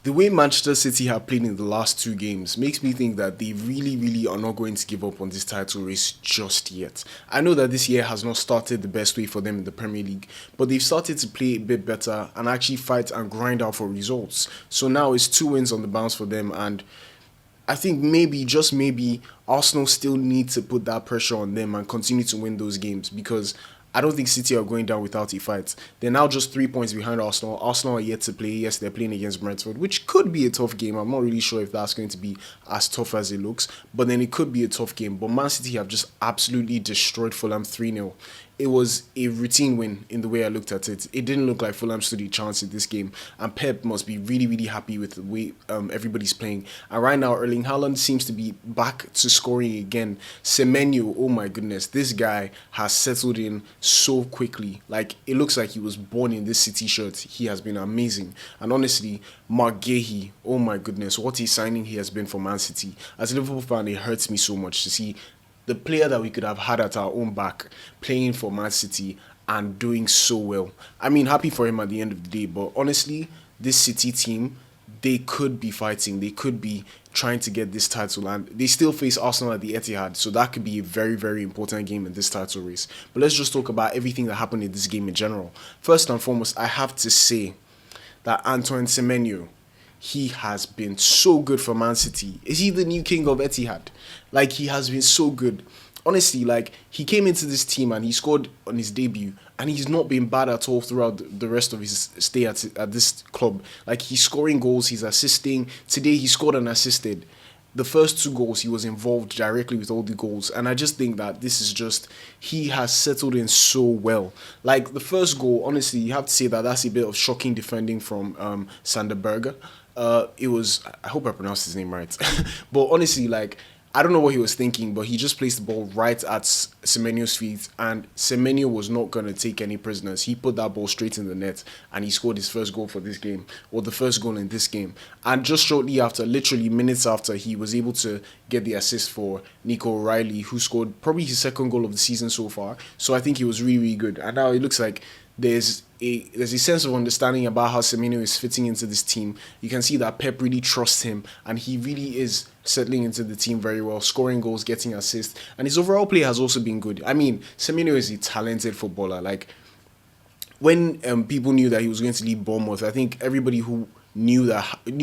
The way Manchester City have played in the last two games makes me think that they really, really are not going to give up on this title race just yet. I know that this year has not started the best way for them in the Premier League, but they've started to play a bit better and actually fight and grind out for results. So now it's 2 wins on the bounce for them, and I think maybe, just maybe, Arsenal still need to put that pressure on them and continue to win those games because I don't think City are going down without a fight. They're now just 3 points behind Arsenal. Arsenal are yet to play. Yes, they're playing against Brentford, which could be a tough game. I'm not really sure if that's going to be as tough as it looks, but then it could be a tough game. But Man City have just absolutely destroyed Fulham 3-0. It was a routine win in the way I looked at it. It didn't look like Fulham stood a chance in this game, and Pep must be really, really happy with the way everybody's playing. And right now, Erling Haaland seems to be back to scoring again. Semenyo, oh my goodness, this guy has settled in so quickly. Like, it looks like he was born in this City shirt. He has been amazing. And honestly, Marc Guehi, oh my goodness, what a signing he has been for Man City. As a Liverpool fan, it hurts me so much to see the player that we could have had at our own back playing for Man City and doing so well. I mean, happy for him at the end of the day, but honestly, this City team, they could be fighting. They could be trying to get this title, and they still face Arsenal at the Etihad, so that could be a very, very important game in this title race. But let's just talk about everything that happened in this game in general. First and foremost, I have to say that Antoine Semenyo, he has been so good for Man City. Is he the new king of Etihad? Like, he has been so good. Honestly, like, he came into this team and he scored on his debut, and he's not been bad at all throughout the rest of his stay at this club. Like, he's scoring goals, he's assisting. Today, he scored and assisted. The first two goals, he was involved directly with all the goals. And I just think that this is just, he has settled in so well. Like, the first goal, honestly, you have to say that that's a bit of shocking defending from Sanderberger. It was, I hope I pronounced his name right. But honestly, like, I don't know what he was thinking, but he just placed the ball right at Semenyo's feet, and Semenyo was not going to take any prisoners. He put that ball straight in the net, and he scored his first goal for this game, or the first goal in this game. And just shortly after, literally minutes after, he was able to get the assist for Nico O'Reilly, who scored probably his second goal of the season so far. So I think he was really, really good. And now it looks like there's a sense of understanding about how Semenyo is fitting into this team. You can see that Pep really trusts him, and he really is settling into the team very well, scoring goals, getting assists, and his overall play has also been good. I mean, Semenyo is a talented footballer. Like, when people knew that he was going to leave Bournemouth, I think everybody who knew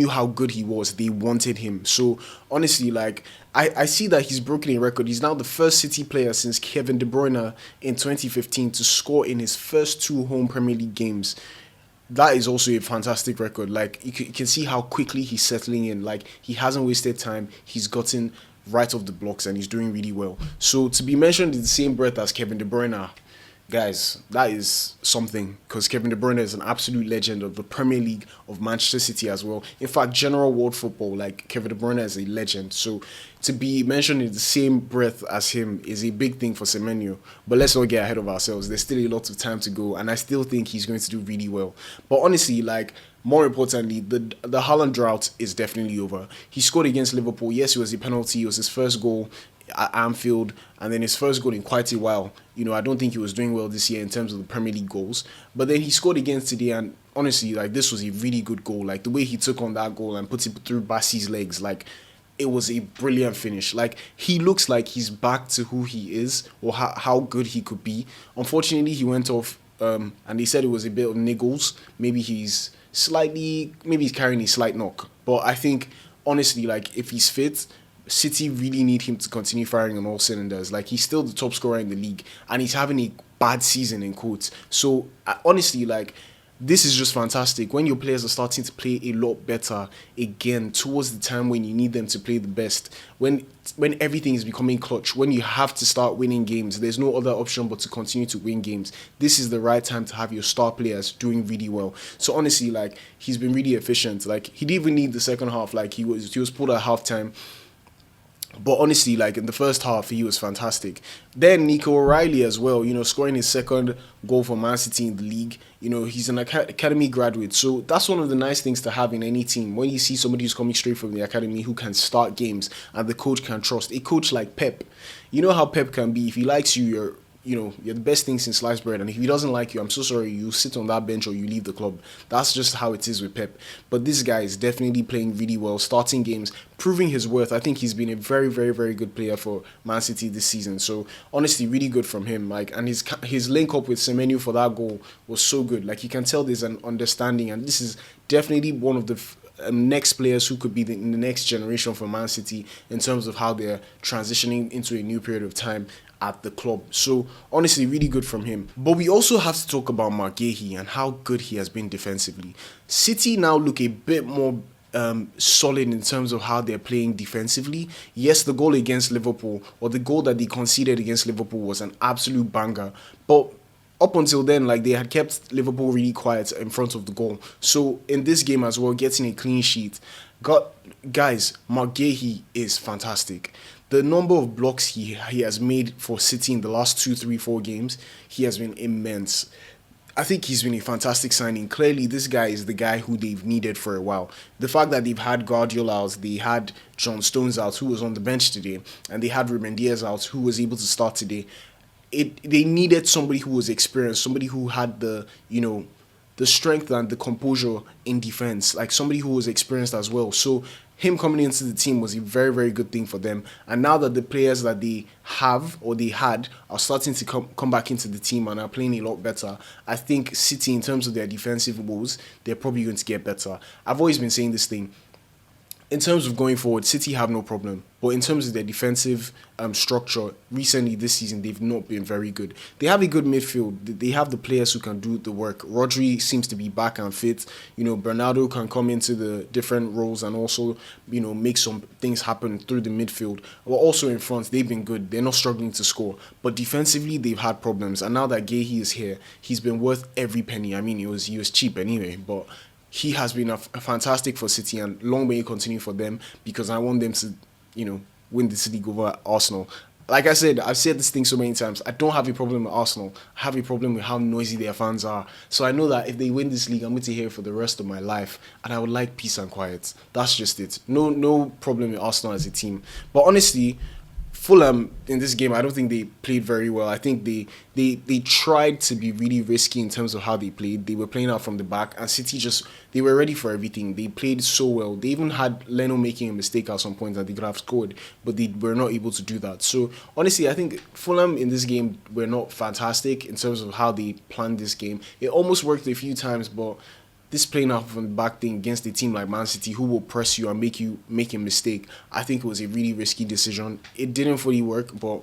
how good he was, they wanted him. So honestly, like, I see that he's broken a record. He's now the first City player since Kevin De Bruyne in 2015 to score in his first two home Premier League games. That is also a fantastic record. Like, you can see how quickly he's settling in. Like, he hasn't wasted time. He's gotten right off the blocks and he's doing really well. So to be mentioned in the same breath as Kevin De Bruyne, guys, that is something, because Kevin De Bruyne is an absolute legend of the Premier League, of Manchester City as well. In fact, general world football, like, Kevin De Bruyne is a legend. So to be mentioned in the same breath as him is a big thing for Semenyo. But let's not get ahead of ourselves. There's still a lot of time to go, and I still think he's going to do really well. But honestly, like, more importantly, the Haaland drought is definitely over. He scored against Liverpool. Yes, it was a penalty. It was his first goal at Anfield, and then his first goal in quite a while. You know, I don't think he was doing well this year in terms of the Premier League goals, but then he scored against today, and honestly, like, this was a really good goal. Like, the way he took on that goal and put it through Bassi's legs, like, it was a brilliant finish. Like, he looks like he's back to who he is, or how good he could be. Unfortunately, he went off, and they said it was a bit of niggles. Maybe he's carrying a slight knock, but I think, honestly, like, if he's fit, City really need him to continue firing on all cylinders. Like, he's still the top scorer in the league, and he's having a bad season, in quotes. So honestly, like, this is just fantastic when your players are starting to play a lot better again towards the time when you need them to play the best, when everything is becoming clutch, when you have to start winning games. There's no other option but to continue to win games. This is the right time to have your star players doing really well. So honestly, like, he's been really efficient. Like, he didn't even need the second half. Like, he was pulled at halftime. But honestly, like, in the first half, he was fantastic. Then Nico O'Reilly as well, you know, scoring his second goal for Man City in the league. You know, he's an academy graduate. So that's one of the nice things to have in any team. When you see somebody who's coming straight from the academy who can start games and the coach can trust. A coach like Pep. You know how Pep can be. If he likes you, you're you're the best thing since sliced bread, and if he doesn't like you, I'm so sorry, you sit on that bench or you leave the club. That's just how it is with Pep. But this guy is definitely playing really well, starting games, proving his worth. I think he's been a very, very, very good player for Man City this season. So honestly, really good from him. Like, and his link up with Semenyo for that goal was so good. Like, you can tell there's an understanding, and this is definitely one of the next players who could be in the next generation for Man City in terms of how they're transitioning into a new period of time at the club. So honestly, really good from him. But we also have to talk about Marc Guehi and how good he has been defensively. City now look a bit more solid in terms of how they're playing defensively. Yes, the goal against Liverpool, or the goal that they conceded against Liverpool, was an absolute banger. But up until then, like, they had kept Liverpool really quiet in front of the goal. So in this game as well, getting a clean sheet, guys, Marc Guehi is fantastic. The number of blocks he has made for City in the last 2, 3, 4 games, he has been immense. I think he's been a fantastic signing. Clearly, this guy is the guy who they've needed for a while. The fact that they've had Guardiola out, they had John Stones out, who was on the bench today, and they had Ruben Diaz out, who was able to start today. They needed somebody who was experienced, somebody who had the strength and the composure in defense, like somebody who was experienced as well. So him coming into the team was a very, very good thing for them. And now that the players that they have or they had are starting to come back into the team and are playing a lot better, I think City, in terms of their defensive woes, they're probably going to get better. I've always been saying this thing. In terms of going forward, City have no problem. But in terms of their defensive structure, recently this season, they've not been very good. They have a good midfield. They have the players who can do the work. Rodri seems to be back and fit. Bernardo can come into the different roles and also, make some things happen through the midfield. But also in front, they've been good. They're not struggling to score. But defensively, they've had problems. And now that Guehi is here, he's been worth every penny. I mean, he was cheap anyway, but he has been a fantastic for City, and long may he continue for them, because I want them to, win this league over Arsenal. Like I said, I've said this thing so many times. I don't have a problem with Arsenal. I have a problem with how noisy their fans are. So I know that if they win this league, I'm going to hear it for the rest of my life, and I would like peace and quiet. That's just it. No problem with Arsenal as a team. But honestly, Fulham in this game, I don't think they played very well. I think they tried to be really risky in terms of how they played. They were playing out from the back, and City they were ready for everything. They played so well. They even had Leno making a mistake at some point that they could have scored, but they were not able to do that. So honestly, I think Fulham in this game were not fantastic in terms of how they planned this game. It almost worked a few times, but this playing out from the back thing against a team like Man City, who will press you and make you make a mistake, I think it was a really risky decision. It didn't fully work, but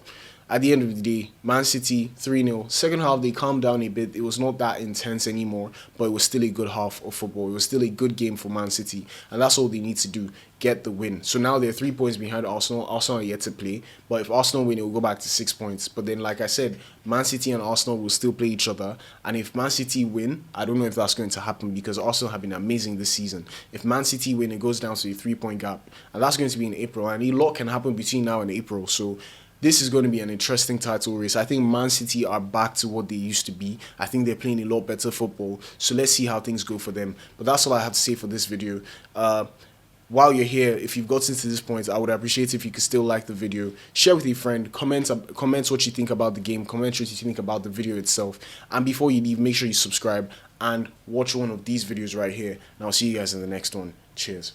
at the end of the day, Man City 3-0. Second half, they calmed down a bit. It was not that intense anymore, but it was still a good half of football. It was still a good game for Man City, and that's all they need to do, get the win. So now they're 3 points behind Arsenal. Arsenal are yet to play, but if Arsenal win, it will go back to 6 points. But then, like I said, Man City and Arsenal will still play each other, and if Man City win, I don't know if that's going to happen, because Arsenal have been amazing this season. If Man City win, it goes down to a 3-point gap, and that's going to be in April, and a lot can happen between now and April. So this is going to be an interesting title race. I think Man City are back to what they used to be. I think they're playing a lot better football. So let's see how things go for them. But that's all I have to say for this video. While you're here, if you've gotten to this point, I would appreciate if you could still like the video, share with a friend, comment what you think about the game, comment what you think about the video itself. And before you leave, make sure you subscribe and watch one of these videos right here. And I'll see you guys in the next one. Cheers.